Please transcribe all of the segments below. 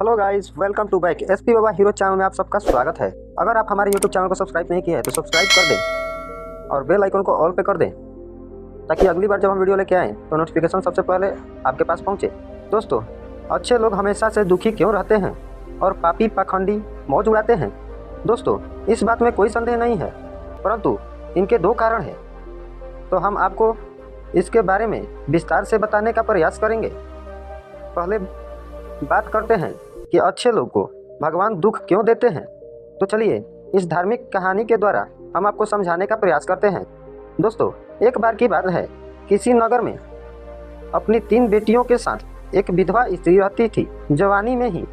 Hello guys, welcome to back SP Baba hero channel में आप सबका स्वागत है। अगर आप हमारे यूट्यूब चैनल को सब्सक्राइब नहीं किए हैं तो सब्सक्राइब कर दें और बेल आइकन को ऑल पे कर दें ताकि अगली बार जब हम वीडियो लेके आएँ तो नोटिफिकेशन सबसे पहले आपके पास पहुँचे। दोस्तों, अच्छे लोग हमेशा से दुखी क्यों रहते हैं और पापी पाखंडी मौज उड़ाते हैं? दोस्तों, इस बात में कोई संदेह नहीं है, परंतु इनके दो कारण हैं, तो हम आपको इसके बारे में विस्तार से बताने का प्रयास करेंगे। पहले बात करते हैं कि अच्छे लोग को भगवान दुख क्यों देते हैं। तो चलिए इस धार्मिक कहानी के द्वारा हम आपको समझाने का प्रयास करते हैं। दोस्तों, एक बार की बात है, किसी नगर में अपनी 3 बेटियों के साथ एक विधवा स्त्री रहती थी। जवानी में ही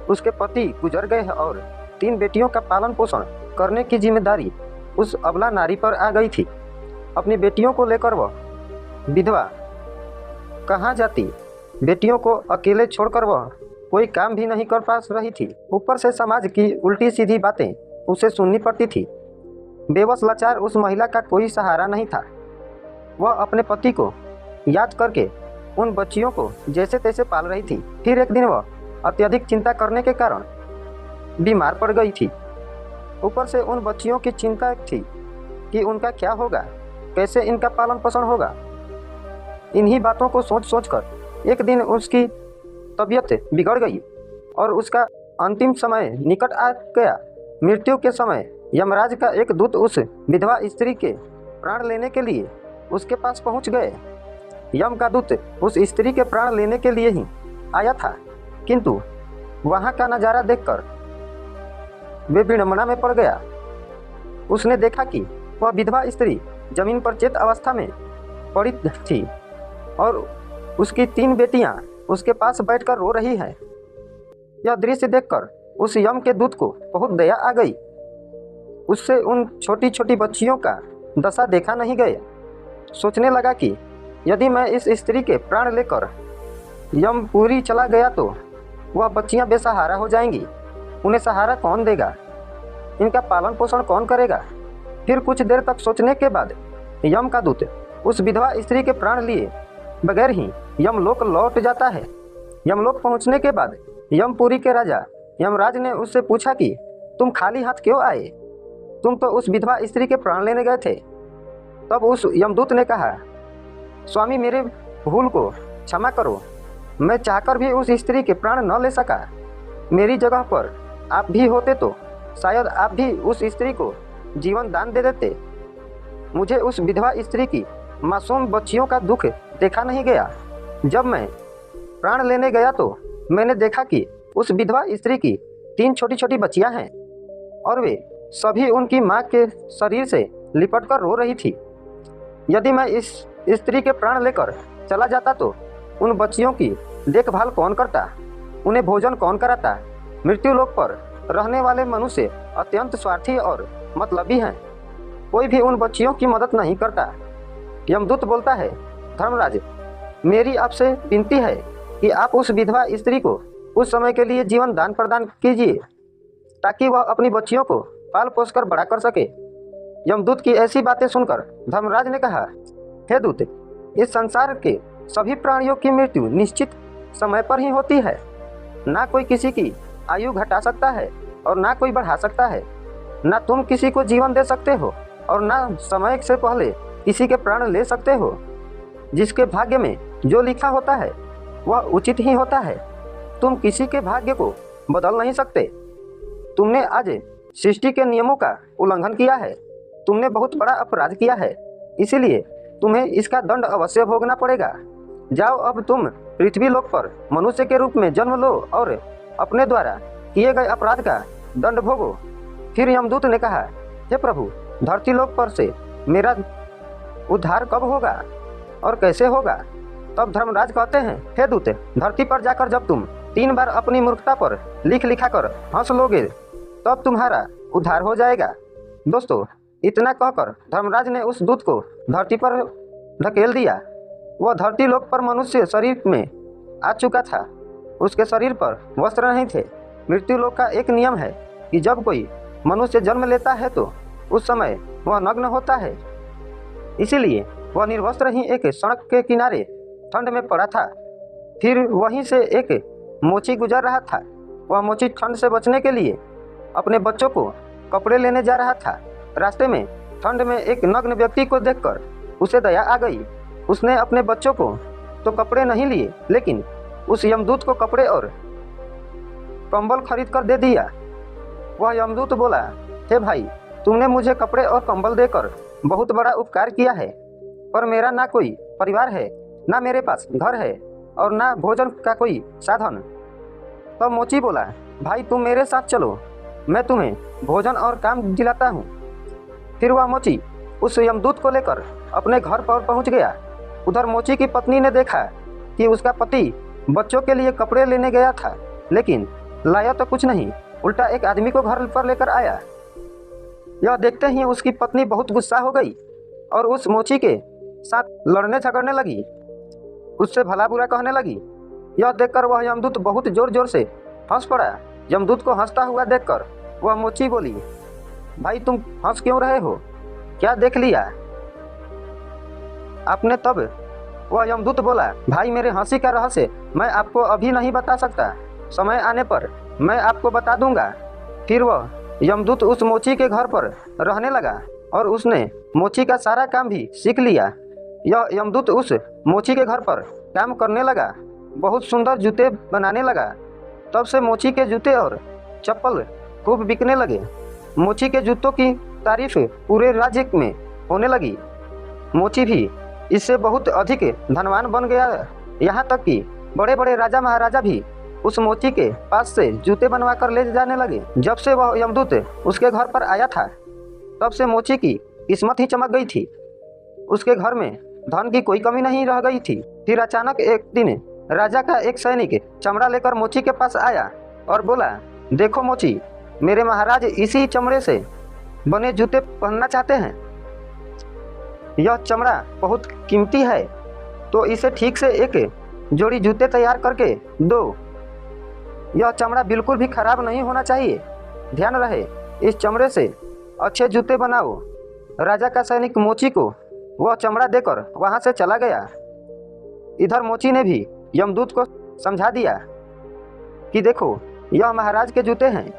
उसके पति गुजर गए और 3 बेटियों का पालन पोषण करने की जिम्मेदारी उस अबला नारी पर आ गई थी। अपनी बेटियों को लेकर वह विधवा कहाँ जाती? बेटियों को अकेले छोड़कर वह कोई काम भी नहीं कर पा रही थी। ऊपर से समाज की उल्टी सीधी बातें उसे सुननी पड़ती थी। बेबस लाचार उस महिला का कोई सहारा नहीं था। वह अपने पति को याद करके उन बच्चियों को जैसे तैसे पाल रही थी। फिर एक दिन वह अत्यधिक चिंता करने के कारण बीमार पड़ गई थी। ऊपर से उन बच्चियों की चिंता थी कि उनका क्या होगा, कैसे इनका पालन पोषण होगा। इन्हीं बातों को सोच सोच कर एक दिन उसकी तबीयत बिगड़ गई और उसका अंतिम समय निकट आ गया। मृत्यु के समय यमराज का एक दूत उस विधवा स्त्री के प्राण लेने के लिए उसके पास पहुंच गए। यम का दूत उस स्त्री के प्राण लेने के लिए ही आया था, किंतु वहां का नज़ारा देखकर वे विडंबना में पड़ गया। उसने देखा कि वह विधवा स्त्री जमीन पर चेत अवस्था में पड़ी थी और उसकी 3 बेटियां उसके पास बैठकर रो रही हैं। यह दृश्य देखकर उस यम के दूत को बहुत दया आ गई। उससे उन छोटी छोटी बच्चियों का दशा देखा नहीं गया। सोचने लगा कि यदि मैं इस स्त्री के प्राण लेकर यमपुरी चला गया तो वह बच्चियां बेसहारा हो जाएंगी। उन्हें सहारा कौन देगा? इनका पालन पोषण कौन करेगा? फिर कुछ देर तक सोचने के बाद यम का दूत उस विधवा स्त्री के प्राण लिए बगैर ही यमलोक लौट जाता है। यमलोक पहुंचने के बाद यमपुरी के राजा यमराज ने उससे पूछा कि तुम खाली हाथ क्यों आए? तुम तो उस विधवा स्त्री के प्राण लेने गए थे। तब उस यमदूत ने कहा, स्वामी, मेरे भूल को क्षमा करो। मैं चाहकर भी उस स्त्री के प्राण न ले सका। मेरी जगह पर आप भी होते तो शायद आप भी उस स्त्री को जीवन दान दे देते। मुझे उस विधवा स्त्री की मासूम बच्चियों का दुख देखा नहीं गया। जब मैं प्राण लेने गया तो मैंने देखा कि उस विधवा स्त्री की 3 छोटी छोटी बच्चियां हैं और वे सभी उनकी मां के शरीर से लिपटकर रो रही थी। यदि मैं इस स्त्री के प्राण लेकर चला जाता तो उन बच्चियों की देखभाल कौन करता? उन्हें भोजन कौन कराता? मृत्यु लोक पर रहने वाले मनुष्य अत्यंत स्वार्थी और मतलबी हैं। कोई भी उन बच्चियों की मदद नहीं करता। यमदूत बोलता है, धर्मराज, मेरी आपसे विनती है कि आप उस विधवा स्त्री को उस समय के लिए जीवन दान प्रदान कीजिए ताकि वह अपनी बच्चियों को पाल पोस कर बड़ा कर सके। यमदूत की ऐसी बातें सुनकर धर्मराज ने कहा, हे दूत, इस संसार के सभी प्राणियों की मृत्यु निश्चित समय पर ही होती है। ना कोई किसी की आयु घटा सकता है और ना कोई बढ़ा सकता है। ना तुम किसी को जीवन दे सकते हो और ना समय से पहले किसी के प्राण ले सकते हो। जिसके भाग्य में जो लिखा होता है वह उचित ही होता है। तुम किसी के भाग्य को बदल नहीं सकते। तुमने आज सृष्टि के नियमों का उल्लंघन किया है। तुमने बहुत बड़ा अपराध किया है, इसीलिए तुम्हें इसका दंड अवश्य भोगना पड़ेगा। जाओ, अब तुम पृथ्वी लोक पर मनुष्य के रूप में जन्म लो और अपने द्वारा किए गए अपराध का दंड भोगो। फिर यमदूत ने कहा, हे प्रभु, धरती लोक पर से मेरा उद्धार कब होगा और कैसे होगा? तब धर्मराज कहते हैं, हे दूत, धरती पर जाकर जब तुम 3 बार अपनी मूर्खता पर लिखा कर हंस लोगे तब तुम्हारा उद्धार हो जाएगा। दोस्तों, इतना कहकर धर्मराज ने उस दूत को धरती पर ढकेल दिया। वह धरती लोक पर मनुष्य शरीर में आ चुका था। उसके शरीर पर वस्त्र नहीं थे। मृत्यु लोक का एक नियम है कि जब कोई मनुष्य जन्म लेता है तो उस समय वह नग्न होता है। इसीलिए वह निर्वस्त्र ही एक सड़क के किनारे ठंड में पड़ा था। फिर वहीं से एक मोची गुजर रहा था। वह मोची ठंड से बचने के लिए अपने बच्चों को कपड़े लेने जा रहा था। रास्ते में ठंड में एक नग्न व्यक्ति को देखकर उसे दया आ गई। उसने अपने बच्चों को तो कपड़े नहीं लिए, लेकिन उस यमदूत को कपड़े और कंबल खरीद कर दे दिया। वह यमदूत बोला, हे भाई, तुमने मुझे कपड़े और कंबल देकर बहुत बड़ा उपकार किया है, पर मेरा ना कोई परिवार है, ना मेरे पास घर है और ना भोजन का कोई साधन। तब मोची बोला, भाई तुम मेरे साथ चलो, मैं तुम्हें भोजन और काम दिलाता हूँ। फिर वह मोची उस यमदूत को लेकर अपने घर पर पहुँच गया। उधर मोची की पत्नी ने देखा कि उसका पति बच्चों के लिए कपड़े लेने गया था, लेकिन लाया तो कुछ नहीं, उल्टा एक आदमी को घर पर लेकर आया। यह देखते ही उसकी पत्नी बहुत गुस्सा हो गई और उस मोची के साथ लड़ने झगड़ने लगी, उससे भला बुरा कहने लगी। यह देखकर वह यमदूत बहुत जोर जोर से हंस पड़ा। यमदूत को हंसता हुआ देखकर वह मोची बोली, भाई तुम हंस क्यों रहे हो, क्या देख लिया आपने? तब वह यमदूत बोला, भाई मेरे हंसी का रहस्य मैं आपको अभी नहीं बता सकता, समय आने पर मैं आपको बता दूंगा। फिर वह यमदूत उस मोची के घर पर रहने लगा और उसने मोची का सारा काम भी सीख लिया। यह यमदूत उस मोची के घर पर काम करने लगा, बहुत सुंदर जूते बनाने लगा। तब से मोची के जूते और चप्पल खूब बिकने लगे। मोची के जूतों की तारीफ पूरे राज्य में होने लगी। मोची भी इससे बहुत अधिक धनवान बन गया, यहाँ तक कि बड़े बड़े राजा महाराजा भी उस मोची के पास से जूते बनवा कर ले जाने लगे। जब से वह यमदूत उसके घर पर आया था, तब से मोची की किस्मत ही चमक गई थी। उसके घर में धन की कोई कमी नहीं रह गई थी। फिर अचानक एक दिन राजा का एक सैनिक चमड़ा लेकर मोची के पास आया और बोला, देखो मोची, मेरे महाराज इसी चमड़े से बने जूते पहनना चाहते हैं। यह चमड़ा बहुत कीमती है, तो इसे ठीक से एक जोड़ी जूते तैयार करके दो। यह चमड़ा बिल्कुल भी खराब नहीं होना चाहिए, ध्यान रहे, इस चमड़े से अच्छे जूते बनाओ। राजा का सैनिक मोची को वह चमड़ा देकर वहां से चला गया। इधर मोची ने भी यमदूत को समझा दिया कि देखो, यह महाराज के जूते हैं,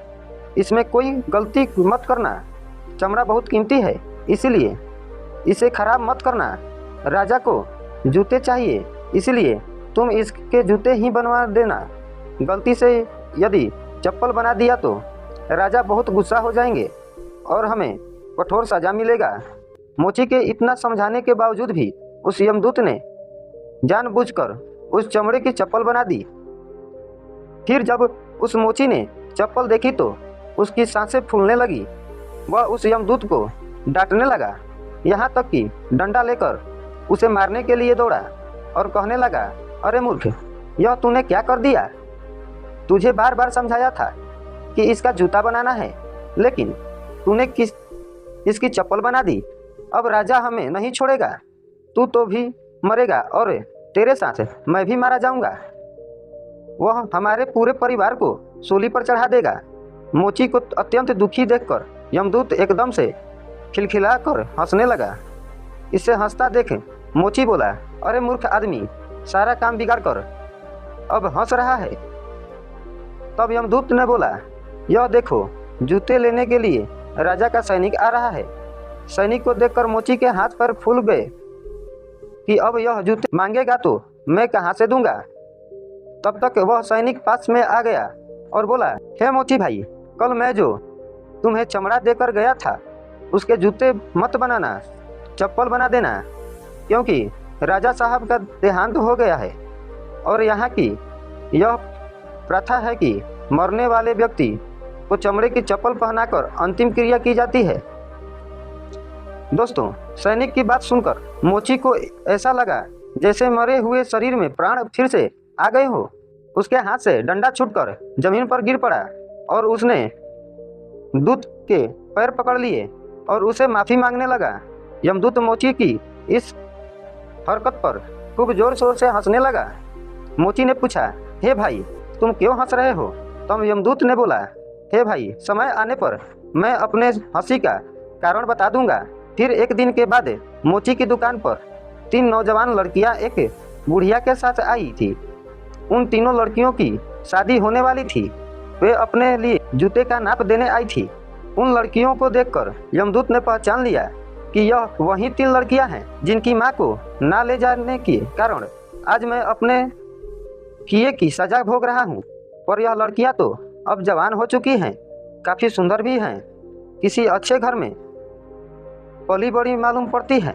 इसमें कोई गलती मत करना, चमड़ा बहुत कीमती है, इसीलिए इसे खराब मत करना। राजा को जूते चाहिए, इसलिए तुम इसके जूते ही बनवा देना। गलती से यदि चप्पल बना दिया तो राजा बहुत गुस्सा हो जाएंगे और हमें कठोर सजा मिलेगा। मोची के इतना समझाने के बावजूद भी उस यमदूत ने जानबूझकर उस चमड़े की चप्पल बना दी। फिर जब उस मोची ने चप्पल देखी तो उसकी सांसें फूलने लगी। वह उस यमदूत को डांटने लगा, यहाँ तक कि डंडा लेकर उसे मारने के लिए दौड़ा और कहने लगा, अरे मूर्ख, यह तूने क्या कर दिया? तुझे बार बार समझाया था कि इसका जूता बनाना है, लेकिन तूने इसकी चप्पल बना दी। अब राजा हमें नहीं छोड़ेगा, तू तो भी मरेगा और तेरे साथ मैं भी मारा जाऊंगा। वह हमारे पूरे परिवार को सूली पर चढ़ा देगा। मोची को अत्यंत दुखी देखकर यमदूत एकदम से खिलखिला कर हंसने लगा। इससे हंसता देख मोची बोला, अरे मूर्ख आदमी, सारा काम बिगाड़ कर अब हंस रहा है। तब यमदूत ने बोला, यह देखो, जूते लेने के लिए राजा का सैनिक आ रहा है। सैनिक को देखकर मोची के हाथ पैर फूल गए कि अब यह जूते मांगेगा तो मैं कहाँ से दूंगा। तब तक वह सैनिक पास में आ गया और बोला, हे मोची भाई, कल मैं जो तुम्हें चमड़ा देकर गया था, उसके जूते मत बनाना, चप्पल बना देना, क्योंकि राजा साहब का देहांत हो गया है और यहाँ की यह प्रथा है कि मरने वाले व्यक्ति को चमड़े की चप्पल पहनाकर अंतिम क्रिया की जाती है। दोस्तों, सैनिक की बात सुनकर मोची को ऐसा लगा जैसे मरे हुए शरीर में प्राण फिर से आ गए हो। उसके हाथ से डंडा छूटकर जमीन पर गिर पड़ा और उसने दूत के पैर पकड़ लिए और उसे माफ़ी मांगने लगा। यमदूत मोची की इस हरकत पर खूब जोर शोर से हंसने लगा। मोची ने पूछा, हे भाई, तुम क्यों हंस रहे हो? तब यमदूत ने बोला, हे भाई, समय आने पर मैं अपने हंसी का कारण बता दूंगा। फिर एक दिन के बाद मोची की दुकान पर 3 नौजवान लड़कियां एक बुढ़िया के साथ आई थी। उन तीनों लड़कियों की शादी होने वाली थी। वे अपने लिए जूते का नाप देने आई थी। उन लड़कियों को देखकर यमदूत ने पहचान लिया कि यह वही 3 लड़कियां हैं जिनकी मां को ना ले जाने के कारण आज मैं अपने किए की सजा भोग रहा हूं। पर यह लड़कियां तो अब जवान हो चुकी हैं, काफ़ी सुंदर भी हैं, किसी अच्छे घर में पली बड़ी मालूम पड़ती है।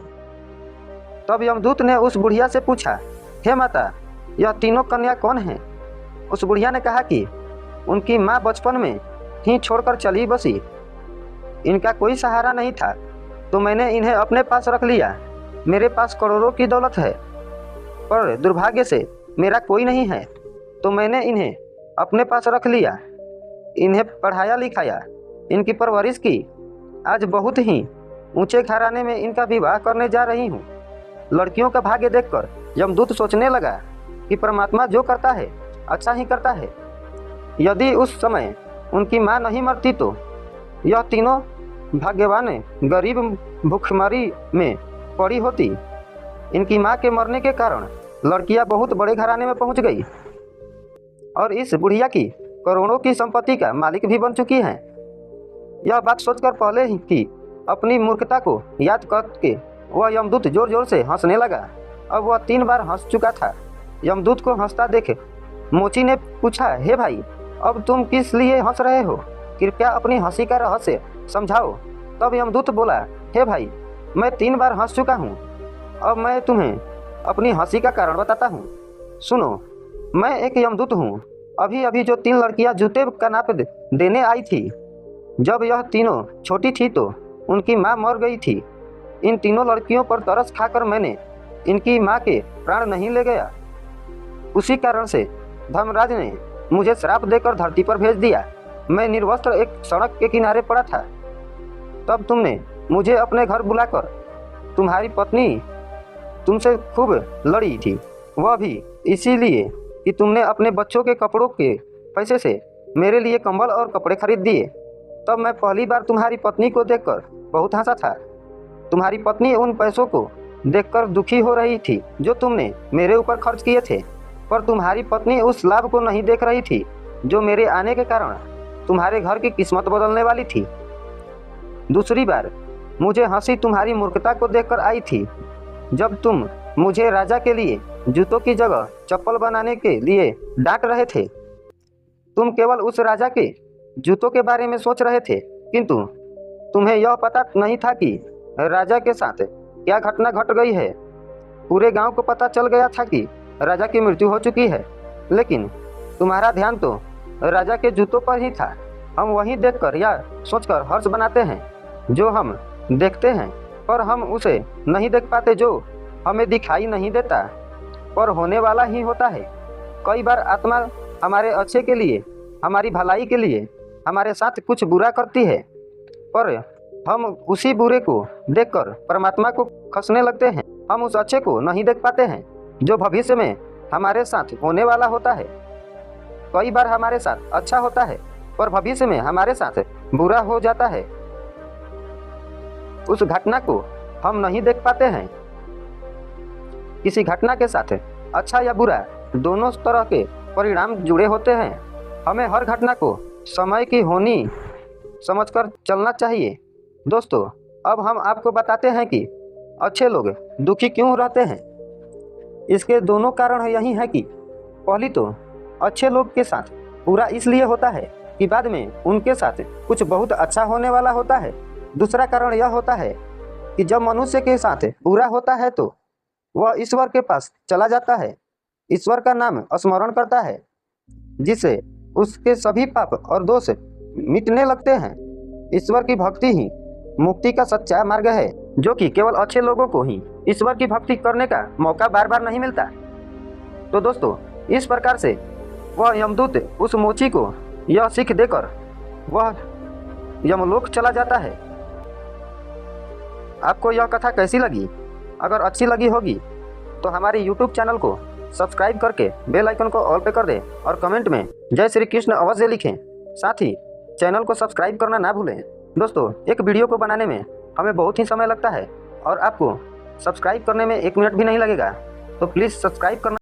तब यमदूत ने उस बुढ़िया से पूछा, हे माता, यह तीनों कन्या कौन हैं? उस बुढ़िया ने कहा कि उनकी माँ बचपन में ही छोड़कर चली बसी, इनका कोई सहारा नहीं था, तो मैंने इन्हें अपने पास रख लिया। मेरे पास करोड़ों की दौलत है, पर दुर्भाग्य से मेरा कोई नहीं है, तो मैंने इन्हें अपने पास रख लिया, इन्हें पढ़ाया लिखाया, इनकी परवरिश की। आज बहुत ही ऊंचे घराने में इनका विवाह करने जा रही हूँ। लड़कियों का भाग्य देखकर यमदूत सोचने लगा कि परमात्मा जो करता है अच्छा ही करता है। यदि उस समय उनकी माँ नहीं मरती तो यह तीनों भाग्यवान गरीब भूखमरी में पड़ी होती। इनकी माँ के मरने के कारण लड़कियां बहुत बड़े घराने में पहुंच गई और इस बुढ़िया की करोड़ों की संपत्ति का मालिक भी बन चुकी हैं। यह बात सोचकर पहले ही की अपनी मूर्खता को याद करके वह यमदूत जोर जोर से हंसने लगा। अब वह 3 बार हंस चुका था। यमदूत को हंसता देख मोची ने पूछा, हे भाई, अब तुम किस लिए हंस रहे हो? कृपया अपनी हंसी का रहस्य समझाओ। तब यमदूत बोला, हे भाई, मैं 3 बार हंस चुका हूँ, अब मैं तुम्हें अपनी हंसी का कारण बताता हूँ। सुनो, मैं एक यमदूत हूँ। अभी अभी जो 3 लड़कियाँ जूते का नाप देने आई थी, जब यह तीनों छोटी थी तो उनकी माँ मर गई थी। इन तीनों लड़कियों पर तरस खाकर मैंने इनकी माँ के प्राण नहीं ले गया। उसी कारण से धर्मराज ने मुझे श्राप देकर धरती पर भेज दिया। मैं निर्वस्त्र एक सड़क के किनारे पड़ा था। तब तुमने मुझे अपने घर बुलाकर तुम्हारी पत्नी तुमसे खूब लड़ी थी, वह भी इसीलिए कि तुमने अपने बच्चों के कपड़ों के पैसे से मेरे लिए कंबल और कपड़े खरीद दिए। तब मैं पहली बार तुम्हारी पत्नी को देखकर बहुत हंसा था। तुम्हारी पत्नी उन पैसों को देखकर दुखी हो रही थी जो तुमने मेरे ऊपर खर्च किए थे, पर तुम्हारी पत्नी उस लाभ को नहीं देख रही थी जो मेरे आने के कारण तुम्हारे घर की किस्मत बदलने वाली थी। दूसरी बार मुझे हंसी तुम्हारी मूर्खता को देखकर आई थी, जब तुम मुझे राजा के लिए जूतों की जगह चप्पल बनाने के लिए डांट रहे थे। तुम केवल उस राजा के जूतों के बारे में सोच रहे थे, किंतु तुम्हें यह पता नहीं था कि राजा के साथ क्या घटना घट गई है। पूरे गांव को पता चल गया था कि राजा की मृत्यु हो चुकी है, लेकिन तुम्हारा ध्यान तो राजा के जूतों पर ही था। हम वही देखकर या सोचकर हर्ष बनाते हैं जो हम देखते हैं, पर हम उसे नहीं देख पाते जो हमें दिखाई नहीं देता, पर होने वाला ही होता है। कई बार आत्मा हमारे अच्छे के लिए, हमारी भलाई के लिए हमारे साथ कुछ बुरा करती है, पर हम उसी बुरे को देखकर परमात्मा को खसने लगते हैं। हम उस अच्छे को नहीं देख पाते हैं जो भविष्य में हमारे साथ होने वाला होता है। कई बार हमारे साथ अच्छा होता है, पर भविष्य में हमारे साथ बुरा हो जाता है। उस घटना को हम नहीं देख पाते हैं। किसी घटना के साथ अच्छा या बुरा दोनों तरह के परिणाम जुड़े होते हैं। हमें हर घटना को समय की होनी समझकर चलना चाहिए। दोस्तों, अब हम आपको बताते हैं कि अच्छे लोग दुखी क्यों रहते हैं। इसके दोनों कारण यही है कि पहली तो अच्छे लोग के साथ बुरा इसलिए होता है कि बाद में उनके साथ कुछ बहुत अच्छा होने वाला होता है। दूसरा कारण यह होता है कि जब मनुष्य के साथ बुरा होता है तो वह ईश्वर के पास चला जाता है, ईश्वर का नाम स्मरण करता है, जिससे उसके सभी पाप और दोष मिटने लगते हैं। ईश्वर की भक्ति ही मुक्ति का सच्चा मार्ग है, जो कि केवल अच्छे लोगों को ही ईश्वर की भक्ति करने का मौका बार बार नहीं मिलता। तो दोस्तों, इस प्रकार से वह यमदूत उस मोची को यह सीख देकर वह यमलोक चला जाता है। आपको यह कथा कैसी लगी? अगर अच्छी लगी होगी तो हमारे YouTube चैनल को सब्सक्राइब करके बेल आइकन को ऑल पे कर दें और कमेंट में जय श्री कृष्ण अवश्य लिखें। साथ ही चैनल को सब्सक्राइब करना ना भूलें। दोस्तों, एक वीडियो को बनाने में हमें बहुत ही समय लगता है और आपको सब्सक्राइब करने में 1 मिनट भी नहीं लगेगा, तो प्लीज़ सब्सक्राइब करना